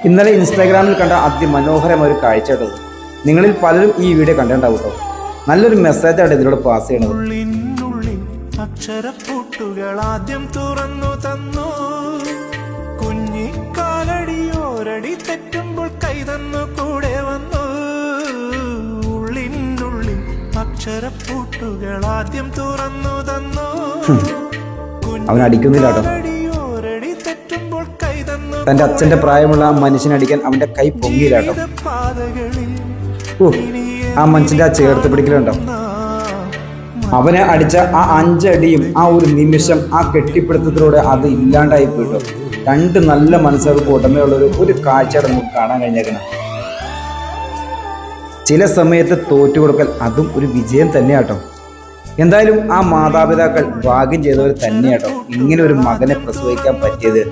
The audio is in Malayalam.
ഇന്നലെ ഇൻസ്റ്റാഗ്രാമിൽ കണ്ട അതിമനോഹരമായ ഒരു കാഴ്ച കേട്ടത്. നിങ്ങളിൽ പലരും ഈ വീഡിയോ കണ്ടിട്ടുണ്ടാവും കേട്ടോ. നല്ലൊരു മെസ്സേജാണ് ഇതിലൂടെ പാസ് ചെയ്യണത്. അക്ഷരപ്പൂട്ടുകൾ ആദ്യം തുറന്നു തന്നു, കുഞ്ഞിക്കാലടിയോരടി തെറ്റുമ്പോൾ കൈതന്നു കൂടെ വന്നു. ഉള്ളിനുള്ളിൽ അക്ഷരപ്പൂട്ടുകൾ ആദ്യം തുറന്നു തന്നു. അവൻ അടിക്കുന്നില്ല കേട്ടോ. തന്റെ അച്ഛന്റെ പ്രായമുള്ള ആ മനുഷ്യനെ അടിക്കാൻ അവന്റെ കൈ പൊങ്ങിയില്ല കേട്ടോ. ആ മനുഷ്യന്റെ ആ ചേർത്ത് പിടിക്കലുണ്ടോ? അവനെ അടിച്ച ആ 5 അടിയും ആ ഒരു നിമിഷം ആ കെട്ടിപ്പിടുത്തത്തിലൂടെ അത് ഇല്ലാണ്ടായി പോയിട്ടോ. 2 നല്ല മനസ്സുകൾക്ക് ഉടമയുള്ളൊരു ഒരു കാഴ്ചയാണ് നമുക്ക് കാണാൻ കഴിഞ്ഞേക്കണം. ചില സമയത്ത് തോറ്റുകൊടുക്കൽ അതും ഒരു വിജയം തന്നെയാട്ടോ. എന്തായാലും ആ മാതാപിതാക്കൾ ഭാഗ്യം ചെയ്തവർ തന്നെയാട്ടോ ഇങ്ങനെ ഒരു മകനെ പ്രസവിക്കാൻ പറ്റിയത്.